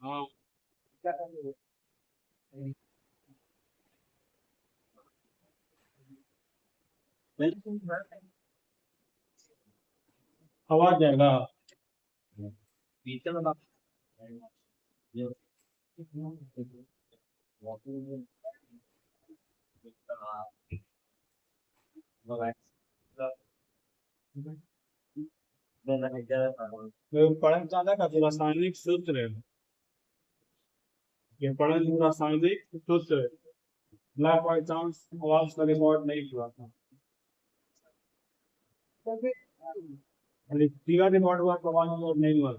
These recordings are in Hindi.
हाँ। आवाज जाएगा। पढ़ना चाहता का रासायनिक सूत्र, ये पढ़ने की रासायनिक सूत्र ब्लैक बाई चांस आवाज का रिकॉर्ड नहीं हुआ था। पूरा रिकॉर्ड हुआ तो आवाज रिकॉर्ड नहीं हुआ।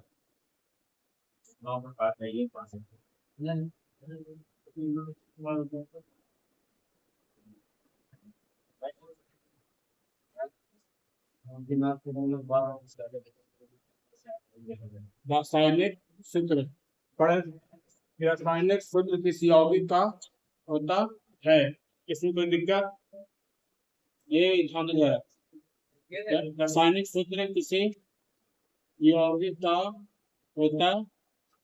रासायनिक सूत्र पढ़े। रासायनिक सूत्र किसी यौगिक का होता है, किसी कोई दिक्कत ये ध्यान है। रासायनिक सूत्र किसी यौगिक का होता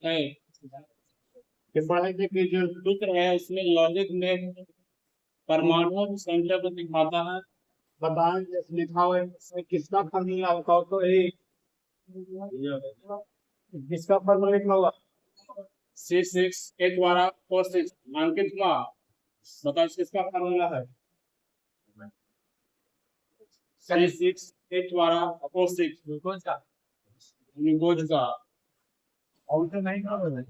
है, कि पढ़े कि जो सूत्र है इसमें लॉजिक में परमाणुओं की संख्या को दिखाता है। बताएं जैसे लिखा हुआ है इसमें किसका फॉर्मूला बताओ तो एक किसका फॉर्मूला लिखा हुआ C6H द्वारा O6 अंकित हुआ। बताओ किसका फॉर्मूला है C6H द्वारा O6 ग्लूकोज का, ग्लूकोज का। और तो नहीं खबर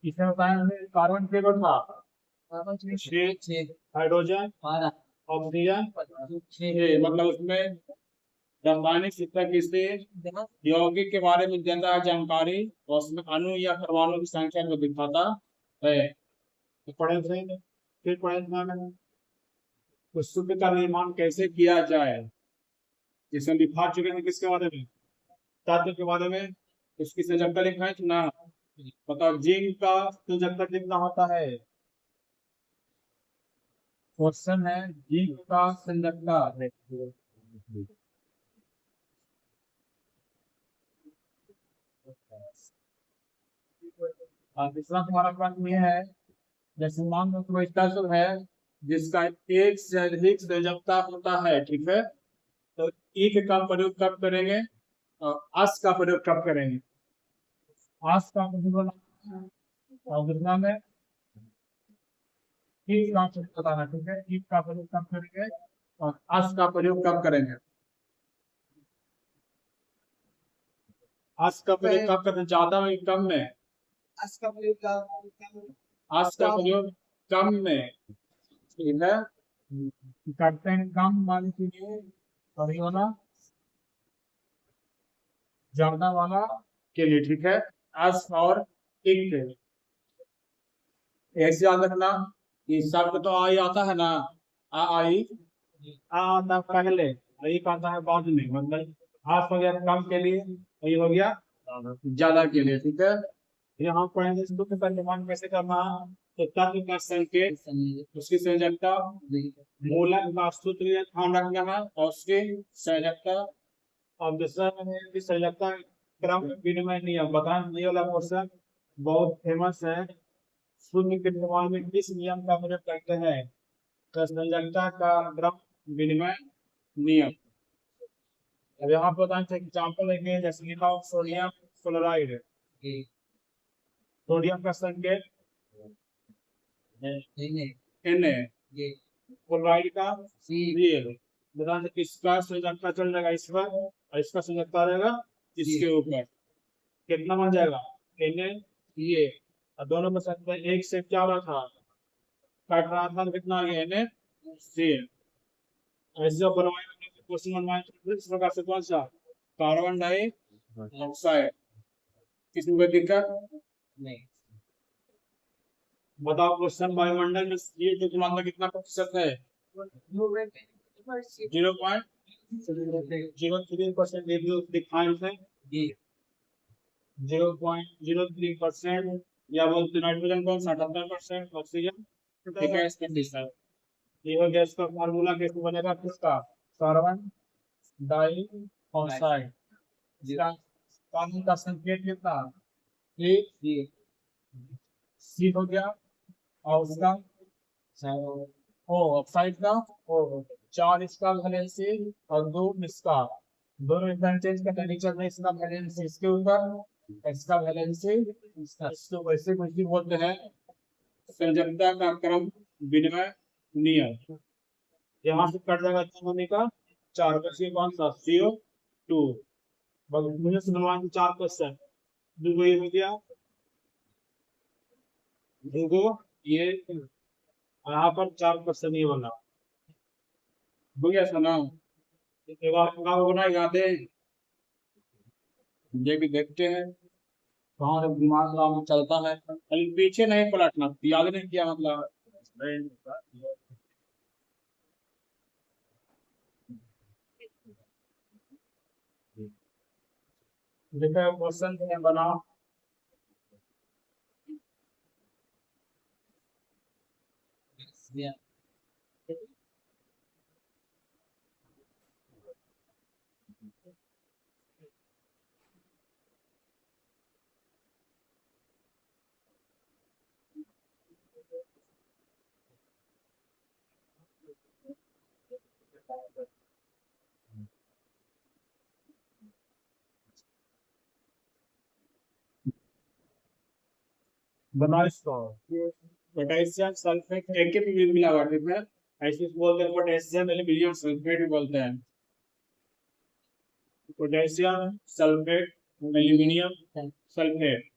इसमें बताया कार्बन पेपर था, हाइड्रोजन ऑक्सीजन, मतलब उसमें रासायनिक शिक्षा किसी यौगिक के बारे में ज्यादा जानकारी और उसमें अणु या परमाणु की संख्या को दिखाता है। तो पढ़े थे फिर पढ़े उस सूत्र का निर्माण कैसे किया जाए, जिसमें लिखा चुके हैं किसके बारे में, तत्व के बारे में। उसकी संयोजकता लिखा है ना, बताओ जिंक का संयोजकता कितना होता है। क्वेश्चन है जिंक का संयोजकता। दूसरा तुम्हारा प्रश्न ये है, जैसे मान लो कोई तत्व है जिसका एक से अधिक संयोजकता होता है, ठीक है, तो एक का प्रयोग कब करेंगे और अस का प्रयोग कब करेंगे। अस का प्रयोग और दूसरा में एक का प्रयोग बताना, ठीक है, एक का प्रयोग कब करेंगे और अस का प्रयोग कब करेंगे। अस का प्रयोग कब करें, ज्यादा में कम में। अस का प्रयोग कम में, ठीक है, करते हैं कम वाले के लिए और ये वाला ज्यादा वाला के लिए, ठीक है, अस और एक के लिए। ऐसे याद रखना कि शब्द तो आई आता है ना, आई आता पहले, आई आता है बाद में, मतलब अस हो गया कम के लिए, ये हो गया ज्यादा के लिए, ठीक है। यहाँ पढ़ेंगे सूत्र का निर्माण कैसे करना है, तो तत्व का संकेत, उसकी संयोजकता, मूलक का सूत्र ध्यान रखना है और उसकी संयोजकता। और दूसरा की संयोजकता क्रम विनिमय नियम बताएं, ये वाला क्वेश्चन बहुत फेमस है। शून्य के निर्माण में किस नियम का प्रयोग करते हैं, तो संयोजकता का क्रम विनिमय नियम। अब यहाँ पर बताएं एग्जाम्पल लेंगे, जैसे लिखा हो सोडियम क्लोराइड, सोडियम का संकेत Na, क्लोराइड का Cl। बता दें किसका संयोजकता चल जाएगा इस पर और इसका संयोजकता रहेगा इसके ऊपर, कितना बन जाएगा Na और दोनों में संख्या एक से क्या रहा था, काट रहा था, कितना आ गया NaCl। ऐसे जब बनवाए क्वेश्चन बनवाए इस प्रकार से, कौन सा कार्बन डाइऑक्साइड, किसमें कोई दिक्कत नहीं। बताओ क्वेश्चन वायुमंडल में ये जो तुम्हारा कितना प्रतिशत है, 0.03% डिफाइंड है, 0.03%, या बोलते नाइट्रोजन कौन सा 78%, ऑक्सीजन, ठीक है, इसका ये हो गया। इसका फार्मूला कैसे बनेगा, किसका, कार्बन डाइऑक्साइड, कानून का संकेत कितना, ए सी हो गया, और उसका ओ ऑक्साइड का ओ, 4 इसका वैलेंसी और 2 इसका, दोनों इंटरचेंज का टेंपरेचर में इसका वैलेंसी इसके ऊपर, इसका वैलेंसी इसको वैसे कुछ भी बोलते हैं संयोजकता का क्रम विनिमय नियम। यहाँ से कट जाएगा होने का 4 का सी कौन सा CO2। मुझे सुनवान 4 क्वेश्चन दो ये हो गया, देखो ये यहाँ पर 4 क्वेश्चन ये बना हो गया सुना, एक बार का होना याद है, ये भी देखते हैं कहाँ से दिमाग में चलता है, पीछे नहीं पलटना, याद नहीं किया मतलब देखो क्वेश्चन बनाओ। बनाओ इसको, पोटेशियम सल्फेट एक ही मिलावट में ऐसे बोलते हैं, पोटेशियम एल्यूमिनियम सल्फेट भी बोलते हैं, पोटेशियम सल्फेट एल्यूमिनियम सल्फेट।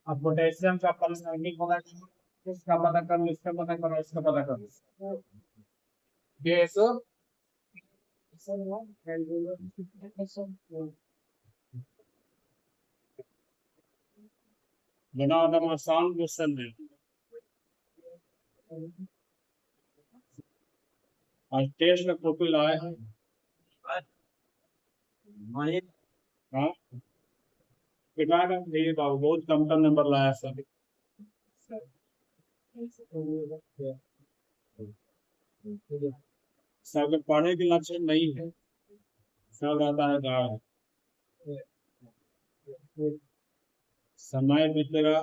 अब पोटेशियम का परमाणु होगा, इसका पता कर लो, इसका पता करो, इसका पता करो, गैस बना एकदम आसान क्वेश्चन है, आज टेस्ट में कॉपी लाए हैं, हाँ कितना का ये बाबू बहुत कम कम नंबर लाया सब, सब पढ़ने के लक्षण नहीं है, सब आता है गाँव, समय बीतेगा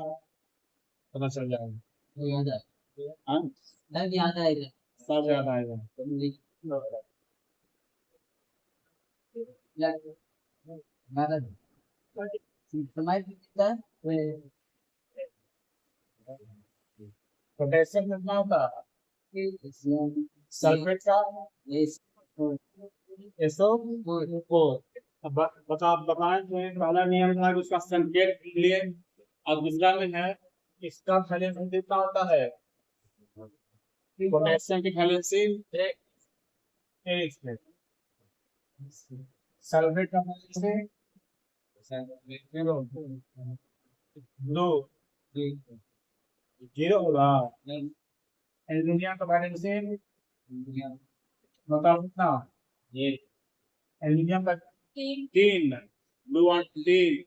पता चल जाएगा, याद आएगा, सब याद आएगा, समय बीतता है, पोटेशियम कितना होता है, सल्फेट का SO4। बताएं पहला नियम था कि उसका संकेत लिए, और दूसरा में है इसका वैलेंसी कितना होता है, पोटेशियम की वैलेंसी 1, सल्फेट का वैलेंसी 0 होगा, एल्यूमिनियम का वैलेंसी बताओ कितना, एल्यूमिनियम का 3, ब्लू वन 3,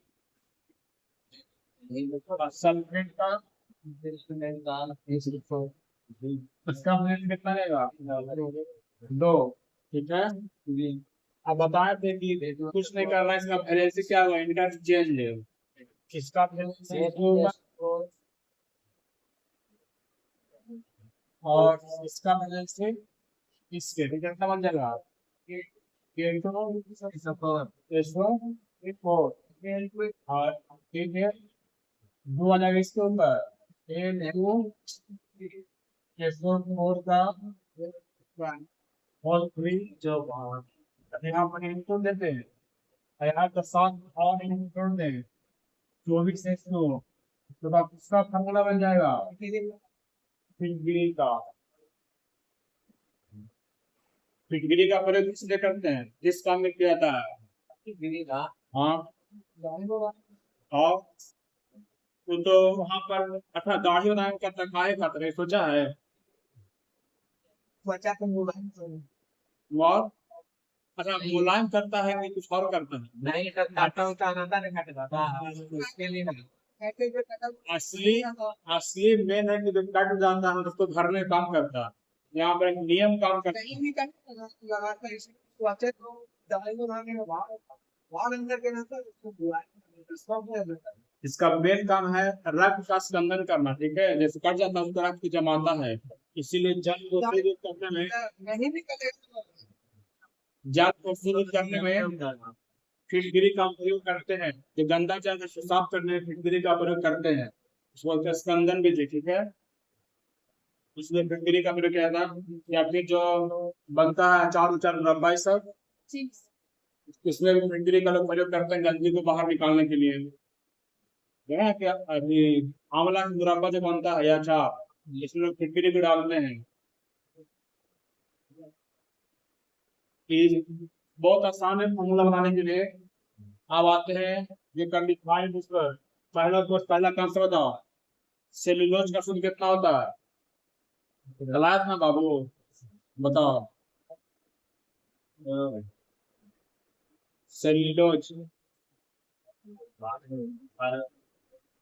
सल्फेट का इसका वैलेंसी कितना रहेगा 2, ठीक है। अब बताए थे कि कुछ नहीं करना, इसका वैलेंसी क्या होगा, इंटरचेंज है, किसका वैलेंसी होगा और इसका वैलेंसी इसके कितना बन जाएगा, और ठीक है 2 आ जाएगा इसके ऊपर, 4 का होल 3 जो यहाँ पर इंटू देते हैं, यहाँ का 7 और इंटू दें 24 से इसको, तो अब इसका फॉर्मूला बन जाएगा डिग्री का, डिग्री का प्रयोग किसलिए करते हैं, जिस काम में किया था डिग्री का, हाँ और तो वहां पर अच्छा दाढ़ी बनाने का तकाए खाते हैं, सोचा है त्वचा को मुलायम और अच्छा मुलायम करता है कि कुछ और करता है, नहीं काटा होता नहीं काटता, उसके लिए नहीं, असली असली मेन है कि जो कट जाता है उसको घर में काम करता है, यहाँ पर एक नियम काम करता है। कहीं भी लगाता है इसको अच्छे तो दवाई को लाने में वहां अंदर के रहता है उसको बुलाए सब है इसका मेन काम है रक्त का स्कंदन करना, ठीक है, जैसे कट जाता है उसका रक्त जमाता है, इसीलिए जल को शोधित करने में नहीं भी कटे जल को शोधित करने में फिटकरी का प्रयोग करते हैं। जो गंदा जल को साफ करने में फिटकरी का प्रयोग करते हैं, उसको बोलते हैं स्कंदन विधि, ठीक है। उसमें फिटकरी का प्रयोग किया था, या फिर जो बनता है चारों चार मुरब्बा सब, इसमें भी फिटकरी का लोग प्रयोग करते हैं गंदगी को बाहर निकालने के लिए। है क्या अभी आंवला का मुरब्बा जो बनता है या अचार, इसमें लोग फिटकरी को डालते हैं कि बहुत आसान है फॉर्मूला बनाने के लिए। अब आते हैं ये कंडीफाइड उस पर पहला कौन सा बताओ, सेलुलोज का शुद्ध कितना होता है, गलत ना बाबू, बताओ। सेलुलोज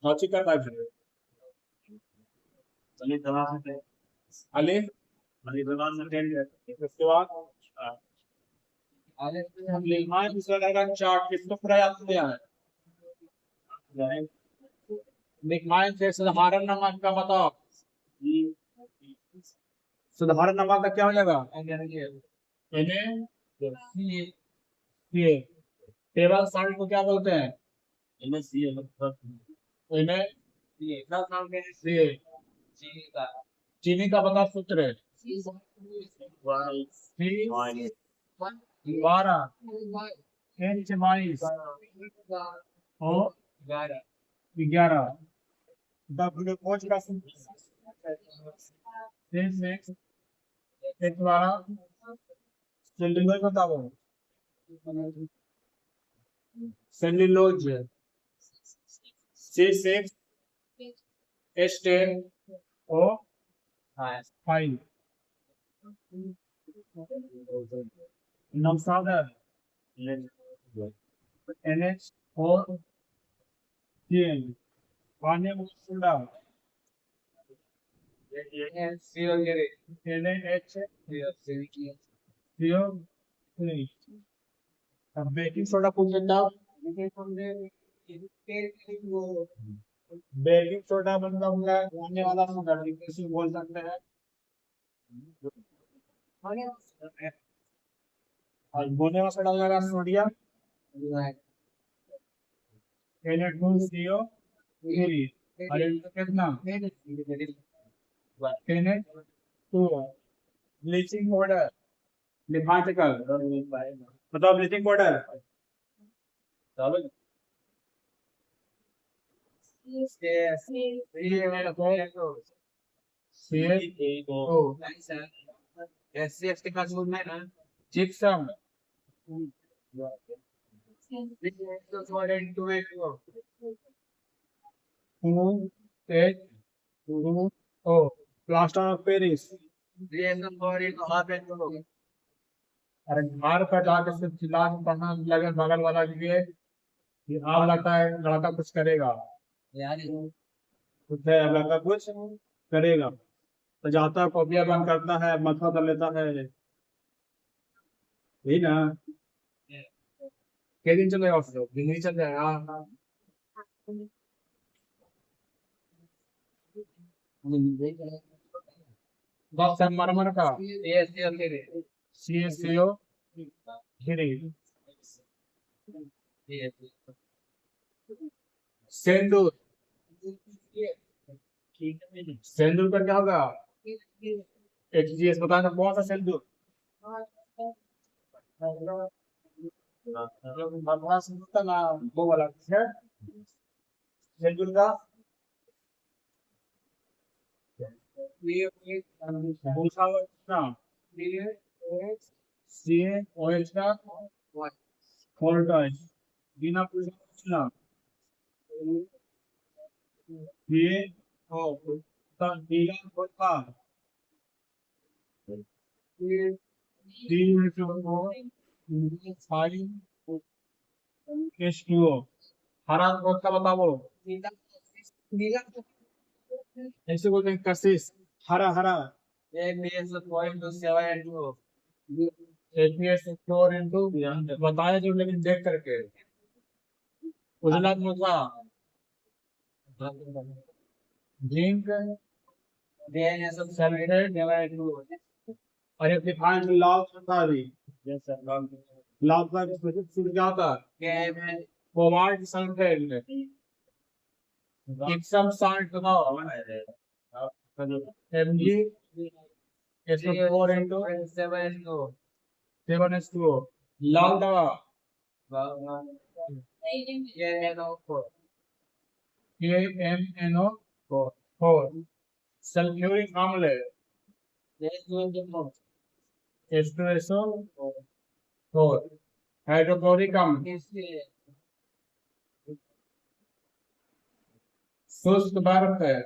कौची का टाइप है, अलिफ उसके बाद हम लिखवाएं दूसरा रहेगा चार्ट, किसको प्रयास किया है लिखवाएं से साधारण नमक का बताओ, साधारण नमक का क्या हो जाएगा, टेबल सॉल्ट को क्या बोलते हैं, चीनी का बता सूत्र है, 12 H22 और 11 ग्लूकोज का सेलुलोज बताओ, सेलुलोज C6H10O5 नमसादर NH4Cl पानी में सोडा NaHCO3 अब बेकिंग सोडा पूछ लेता, बेकिंग सोडा मतलब खाने वाला सोडा, किसी बोल सकते हैं, और बोलने वाला सोडा हो जाएगा सोडियम Na2CO3 और इनका कितना Na2 ब्लीचिंग पाउडर लिफाटिकल बताओ, bleaching powder gypsum plaster of Paris, अरे घर पर जाके सिर्फ चिल्ला के पढ़ना लगे बगल वाला लिए कि आप लगता है लड़का कुछ करेगा, कुछ है लड़का कुछ करेगा, तो जाता है कॉपियां बंद करता है मथा कर लेता है, यही ना, कितने दिन चलेगा उसको, दिन नहीं चल जाएगा, बस मरमर का CaCO3 सेंदूर, सेंदूर का क्या होगा, HGS बता सकते कौन सा सेंदूर, भगवान सुनता ना वो वाला है सेंदूर का भूसा ना CaOH का बिना पूछना ये हो नीला होता H2O हरा कौन सा बताओ, ऐसे बोलते हैं कशिश, हरा हरा APS 0.7 एपीएस फ्लोर इनटू बताया जो, लेकिन देख करके उजला था जिंक सल्फेट और एक डिफाइन लाल था अभी लाल का सूर्य क्या होता है कोबाल्ट सल्फेट जिप्सम सॉल्ट बताओ एमजी SO4 7H2O लाल दवा KMNO4 सल्फ्यूरिक अम्ल H2SO4 हाइड्रोक्लोरिक अम्ल शुष्क बर्फ है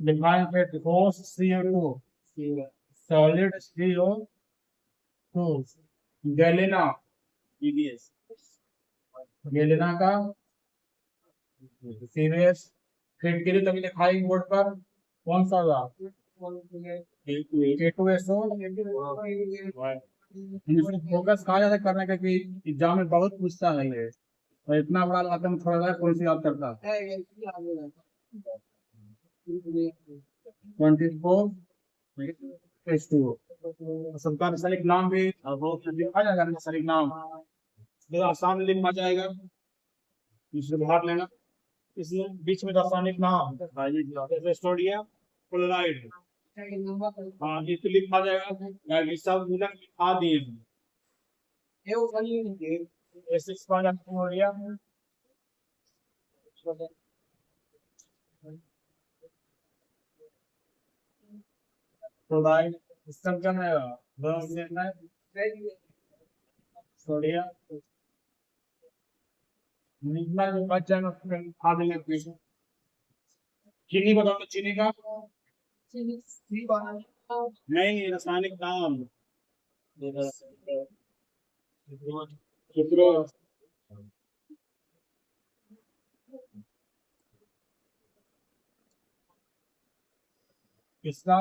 डिफाइन फेट ठोस CO2 solid CO2 galena galena का सीरियस फिट के लिए तभी लिखाई बोर्ड पर कौन सा था K2SO फोकस कहाँ ज्यादा करने का कि एग्जाम में बहुत पूछता है ये और इतना बड़ा आदम थोड़ा सा कौन सी याद करता है 24H2O सबका रासायनिक नाम भी लिखा जाएगा रासायनिक नाम आसान लिख आ जाएगा इससे बाहर लेना इसमें बीच में रासायनिक नाम जैसे सोडियम क्लोराइड हाँ इसको लिखा जाएगा ये सब मिला लिखा दिए ऐसे सोडियम क्लोराइड इसका क्या है दोनों देना है सोडियम निकला जो बच्चा है उसमें खा देंगे पीछे चीनी बताओ तो चीनी का नहीं रासायनिक नाम सुक्रोज इसका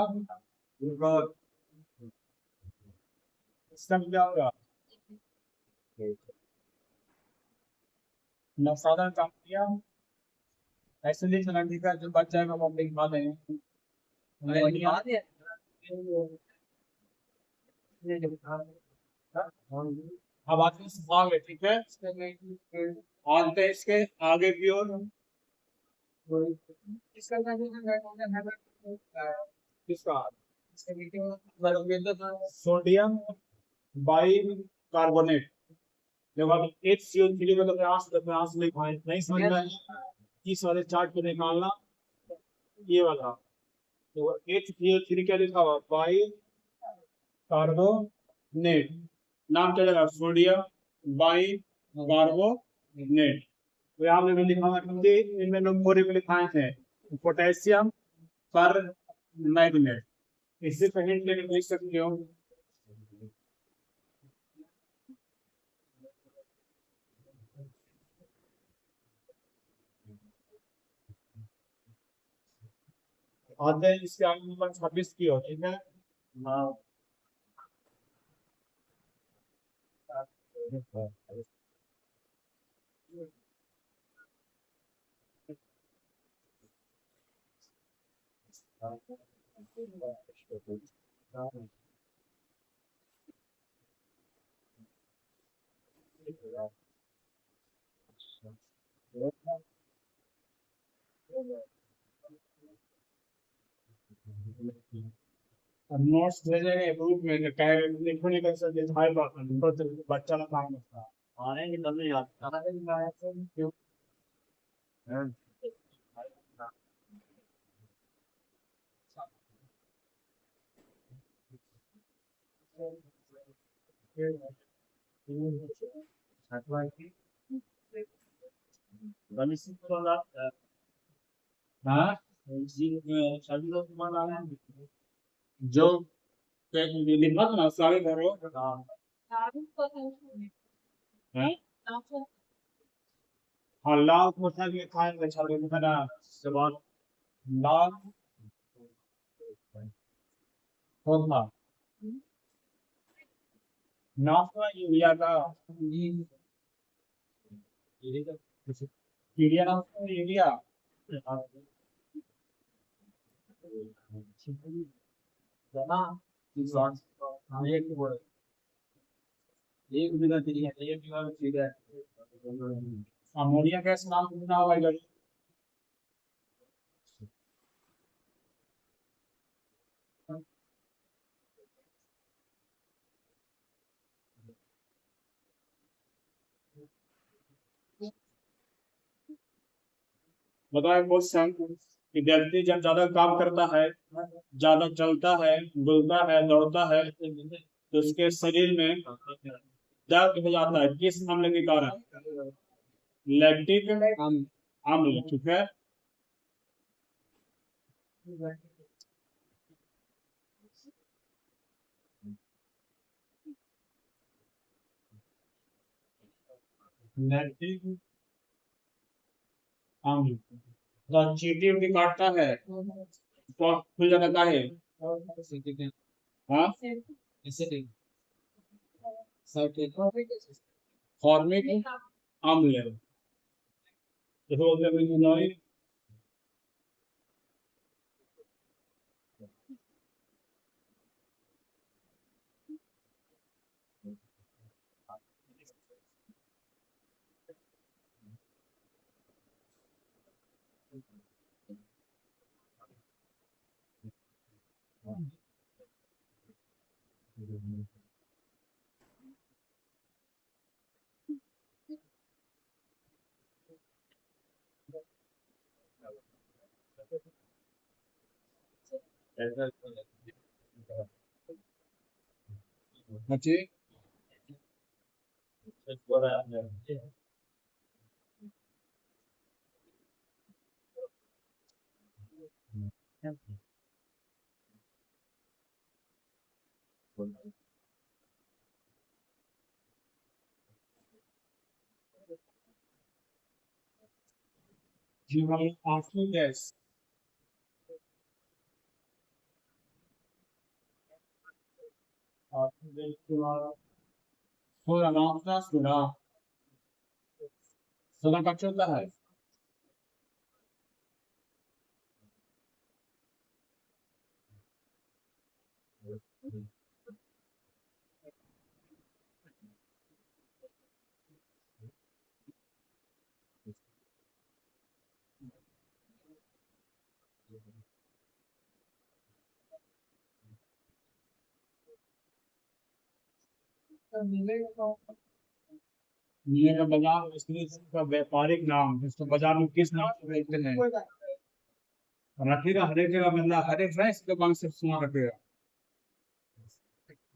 इसका क्या होगा साधारण काम किया ऐसे लिख लेना ठीक है जो बच जाएगा वो हम लिख पा देंगे अब आते हैं आगे ठीक है आते हैं इसके आगे की ओर किसका सोडियम बाई कार्बोनेट जब आप HCO3 में प्रयास नहीं समझ में आया इस वाले चार्ट को निकालना ये वाला तो HCO3 क्या लिखा हुआ बाई कार्बोनेट नाम क्या लगा सोडियम बाई कार्बोनेट तो यहाँ पे लिखा हुआ इनमें नंबर लिखाए थे पोटेशियम पर मैग्नेट इससे पहले लिख सकते हो आते इसके आगे नंबर 26 की हो ठीक है हाँ नोट्स भेजेंगे ग्रुप में लिखो नहीं कर सकते हाई बात बच्चा ना काम करता आने निकल नहीं आता हाँ जो लिखा था ना सारे करो हाँ लाल पोशाक लिखा है ना लाल चौथा नाश्ता यूरिया का यूरिया नाश्ता यूरिया अमोनिया गैस नाम सुना होगा इधर। बताए क्वेश्चन कि व्यक्ति जब ज्यादा काम करता है, ज्यादा चलता है, बुलता है, दौड़ता है, तो उसके शरीर में दर्द हो जाता है, किस अम्ल के कारण? लैक्टिक अम्ल, ठीक है। लैक्टिक अम्ल तो चींटी उटी काटता है तो खुल जाता है। हाँ, फॉर्मिक अम्ल देखो बच्चे जीवन आंसू गैस आंसू गैस के बाद थोड़ा नाश्ता सुना सुना कब चलता है? नीले का बाजार इसलिए इसका व्यापारिक नाम, इसको बाजार में किस नाम से बेचते हैं? रखेगा हर एक जगह मिलना, हर एक फ्रेश दुकान से सामान रखेगा।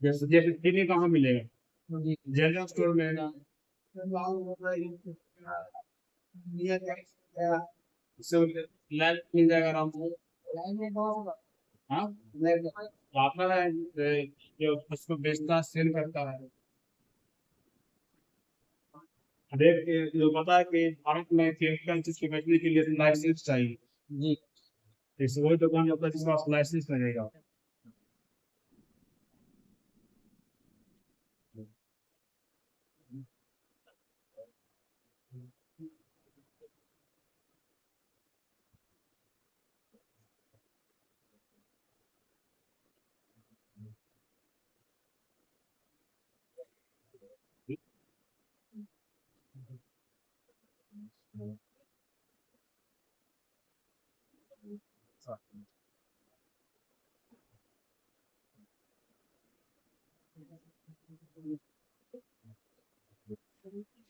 जैसे जैसे चीनी कहाँ मिलेगा? जनरल स्टोर में। इससे लाइट मिल जाएगा आराम से। हाँ, आता है जो उसको बेचता है, सेल करता है। हर एक जो पता है कि भारत में केमिकल चीज को बेचने के लिए लाइसेंस चाहिए जी। इस वही दुकान होता है जिसके पास लाइसेंस लगेगा।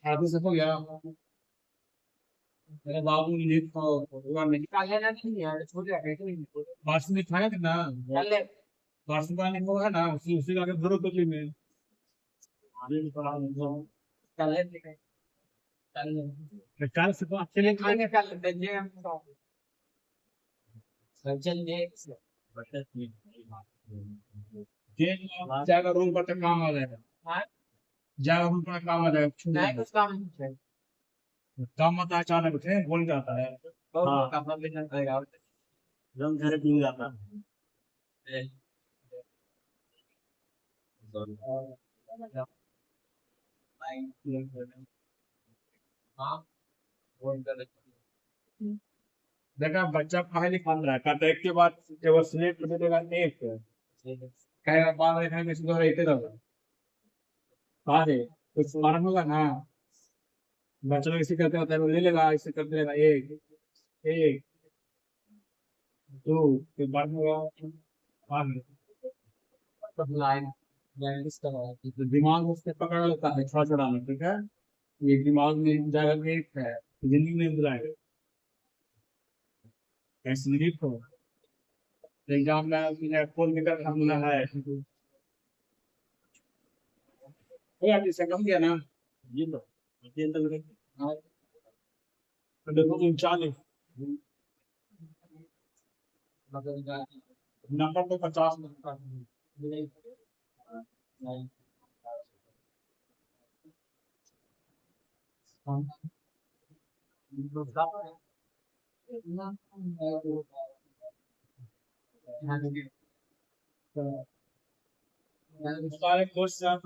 आधे से हो गया। मेरे बाबू ने तो भगवान ने निकाले ना, नहीं यार छोड़ दिया कैसे नहीं। बारिश में खाया था ना, बारिश में पानी को है ना, उसी का आगे भरो तो में कल है, कल से तो अकेले खाएंगे, कल देंगे हम चल दे जाएगा रूम पर तक काम आ जाएगा। हाँ, जाएगा रूम पर काम आ जाएगा। नहीं कुछ काम नहीं है, काम आता है अचानक उठे बोल जाता है। हाँ, काम भी नहीं करेगा, रंग घर मिल जाता है। देखा बच्चा पढ़ाई लिखा रहा है कहता है एक के बाद जब स्लेट पे देगा एक कहेगा बाद में लिखाएंगे सुधर रहते रहोगा कहा है कुछ मालूम होगा ना बच्चा लोग इसे करते होता है वो ले लेगा इसे करते रहेगा एक एक दो फिर बाद में होगा आगे सब लाइन लाइन इस तरह है। तो दिमाग उससे पकड़ लेता है छोटा छोटा में ठीक है ये दिमाग में जाएगा एक है जिंदगी में बुलाएगा ऐसे नहीं तो एग्जाम में उसने खोल निकल हमला है वो आप इसे कम किया ना ये तो हाँ तो देखो 39 नंबर तो 50 नंबर सारे क्वेश्चन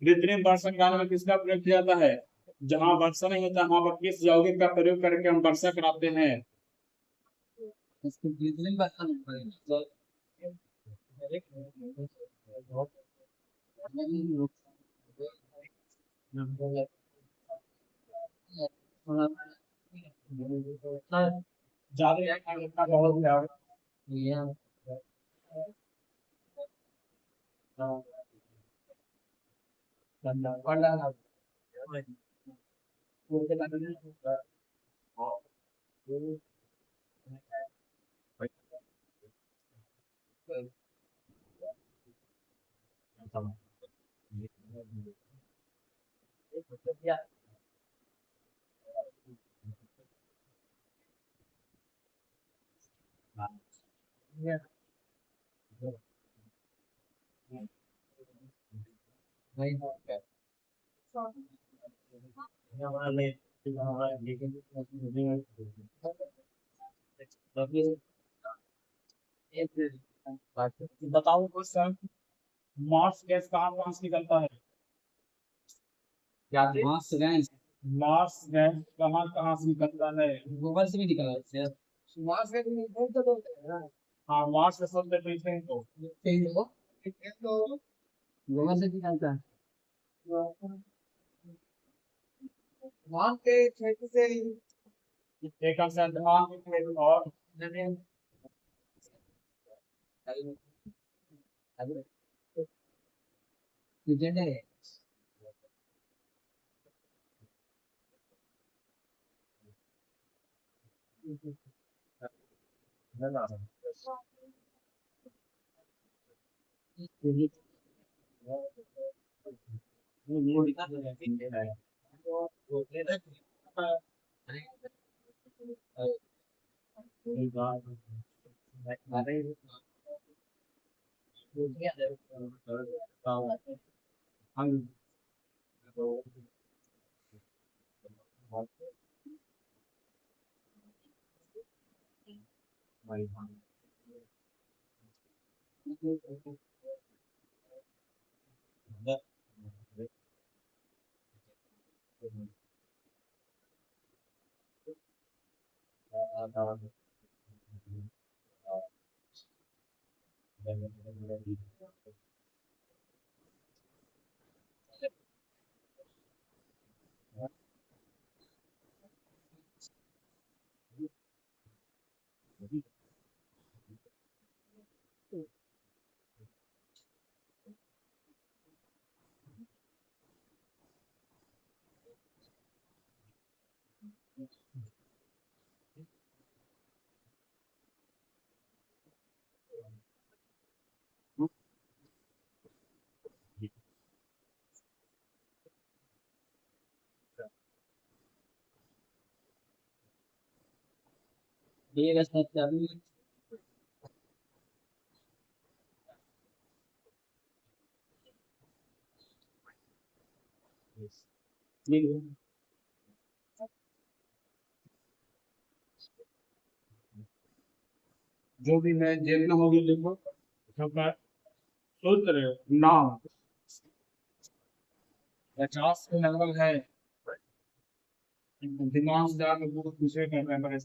कृत्रिम वर्षा काल में किसका प्रयोग किया जाता है जहाँ वर्षा नहीं होता वहां पर किस यौगिक का प्रयोग करके हम वर्षा कराते हैं ज्यादा बहुत बताओ क्वेश्चन मार्स गैस कहाँ से निकलता है मार्स गैस कहाँ से निकलता है मार्स के लिए कौन सा बोलते हैं ना हाँ मार्स से सब देखते हैं तो ये तो मार्स के क्षेत्र से एक आंसर धान और जो भी है जेब में होगी लिखो सबका सूत्र नाम 50 के लगभग है। दिमाग से जाके वो दूसरे का मेंबर है।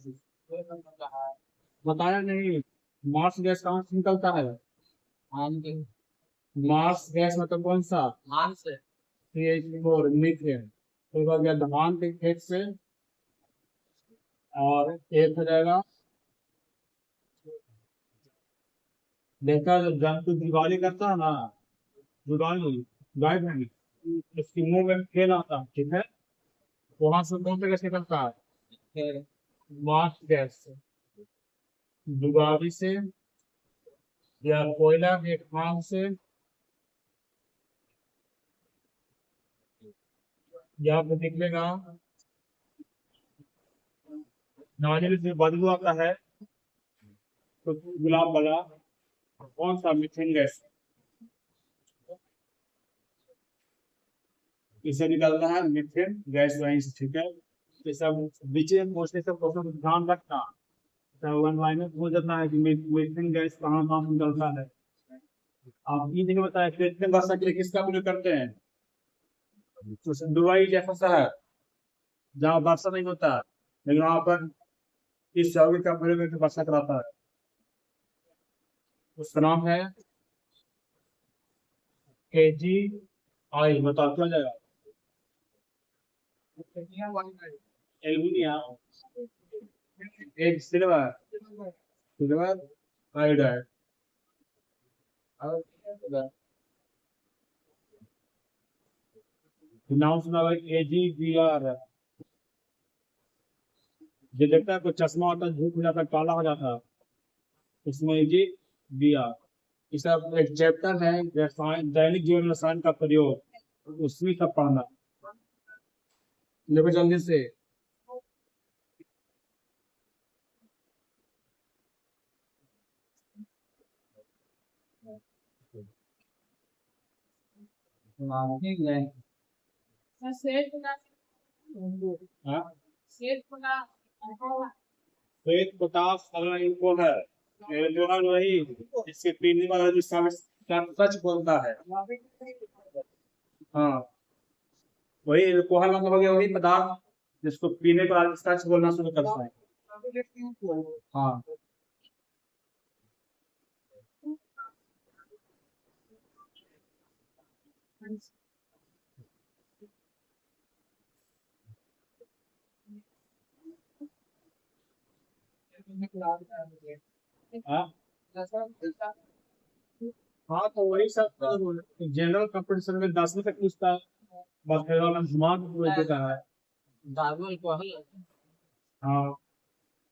बताया नहीं। मार्स गैस कहाँ से निकलता है? मार्स गैस मतलब कौन सा? CH4 methane. तो हो गया धान के खेत से। और एक हो जाएगा, देखा जब जंतु दिवाली करता है ना, दिवाली गाय भैंस, इसके मुंह में फेन आता है, ठीक है? वहां से कौन सा गैस निकलता है? मार्स गैस से। जुगाली से या कोयला के खान से या फिर निकलेगा नारियल से बदबू आता है तो गुलाब वाला, कौन सा? Methane gas. इसे निकलता है मीथेन गैस वहीं से, ठीक है? ये सब बीचे में पूछने से क्वेश्चन को ध्यान रखना। तो वन लाइन में पूछ जाता है कि मीथेन गैस कहाँ कहाँ से निकलता है। आप ये नहीं बताया मीथेन वर्षा के लिए किसका प्रयोग करते हैं? तो दुबई जैसा शहर जहाँ वर्षा नहीं होता, लेकिन वहां पर इस यौगिक का प्रयोग करके वर्षा कराता है। उसका नाम है KGI। बताओ क्या हो जाएगा? एल्युमिनियम, एक सिल्वर, सिल्वर आयोडाइड। नाम सुना हुआ AgBr। जो देखता है कोई चश्मा होता है, धूप हो जाता है, काला हो जाता है, इसमें AgBr। इस सब एक चैप्टर है रसायन, दैनिक जीवन में रसायन का प्रयोग, उसमें सब पढ़ना। देखो जल्दी से। हाँ? श्वेत पोटास अगर इनको है, ये जो है वही इसके पीने वाला जो सच बोलता है। हाँ, वही अल्कोहल मतलब हो गया वही पदार्थ जिसको पीने के बाद सच बोलना शुरू करता है। हाँ। हाँ, हाँ तो वही सब जनरल कंपटीशन में 10वीं तक पूछता है, बस फिर वाला घुमा के पूछ देता है। हाँ,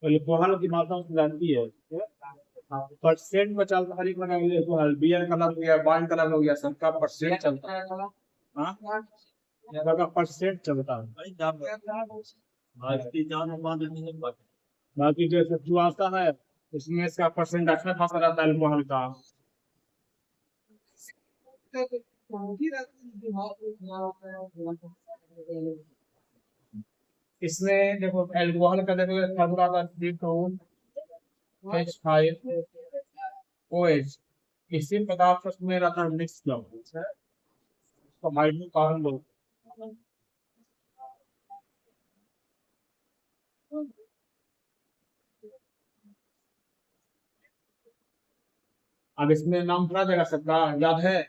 तो अल्कोहल की मात्रा उसमें जानती है। परसेंट में चलता हर एक में अल्कोहल, बियर कलर हो गया, वाइन कलर हो गया, सबका परसेंट चलता है। हाँ, सबका परसेंट चलता है। बाकी जो सत्तू आता है उसमें इसका परसेंट अच्छा खासा रहता है अल्कोहल का। इसमें देखो अल्कोहल का देखो फॉर्मूला आता है C2H5OH। इसी पदार्थ में रहता है मिक्स किया हुआ, तो हाइड्रोकार्बन बोलते हैं। अब इसमें नाम पता जाएगा सबका, याद है?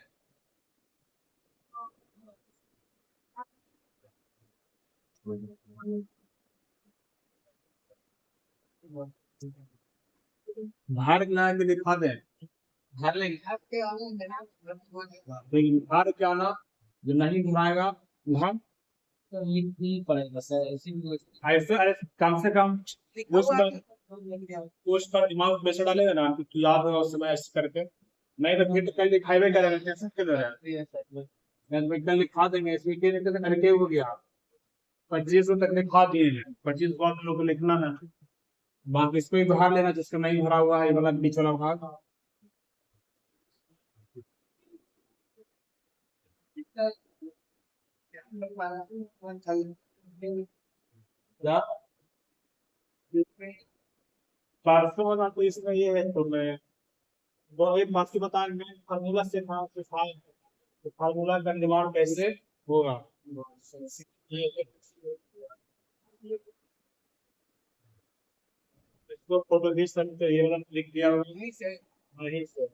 भार ना के दिखा दें, लेकिन भार क्या ना जो नहीं घुमाएगा वहां ऐसे अरे कम से कम उस पर दिमाग में से डालेगा ना कि तू याद होगा उस समय ऐसे करके। नहीं तो फिर तो कल दिखाई करेगा कैसे करेगा। कल लिखा देंगे इसमें के लिखते तो करके हो गया। 25 तक लिखा दिए हैं, 25 बार लोग को लिखना है। बाकी इसको ही बाहर लेना जिसका नहीं भरा हुआ है, ये वाला बीच वाला भाग। क्या परसों वाला तो इसमें ये है तो मैं वो एक बात की बता मैं फार्मूला से था तो फार्मूला का निर्माण कैसे होगा ये इसको फोटो खींच सकते हैं, ये वाला लिख दिया होगा यहीं से वहीं से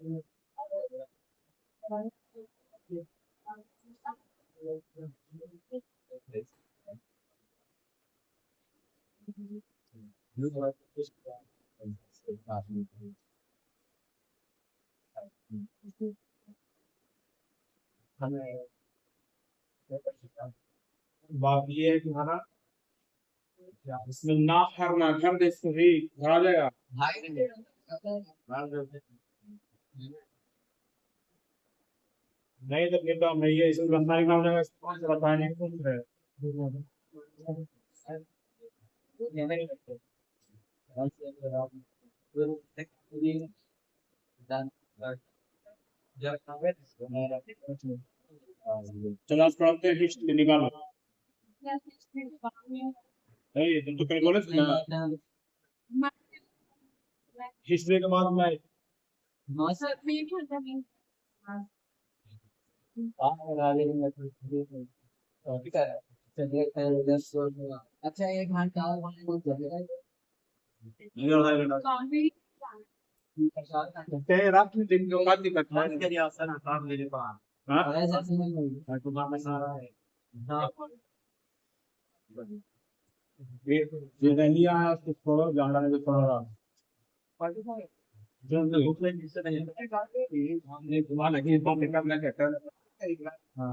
हमें बात ये है कि हमारा इसमें ना भरना घर दे इसको ही घर आ जाएगा भाई नहीं तो फिर तो मैं ये इसमें रसायन काम जाएगा कौन सा रसायन कौन सा है चलो आज पढ़ते हैं हिस्ट्री निकालो नहीं तुम तो कहीं बोले थे ना हिस्ट्री के बाद मैं अच्छा एक घंटा कहते रात में दिन को बात दिक्कत है हाँ ये नहीं आया तो छोड़ो जाना है तो छोड़ो जो भूख लगी जिससे नहीं हमने घुमा लगी तो करना कहता है हाँ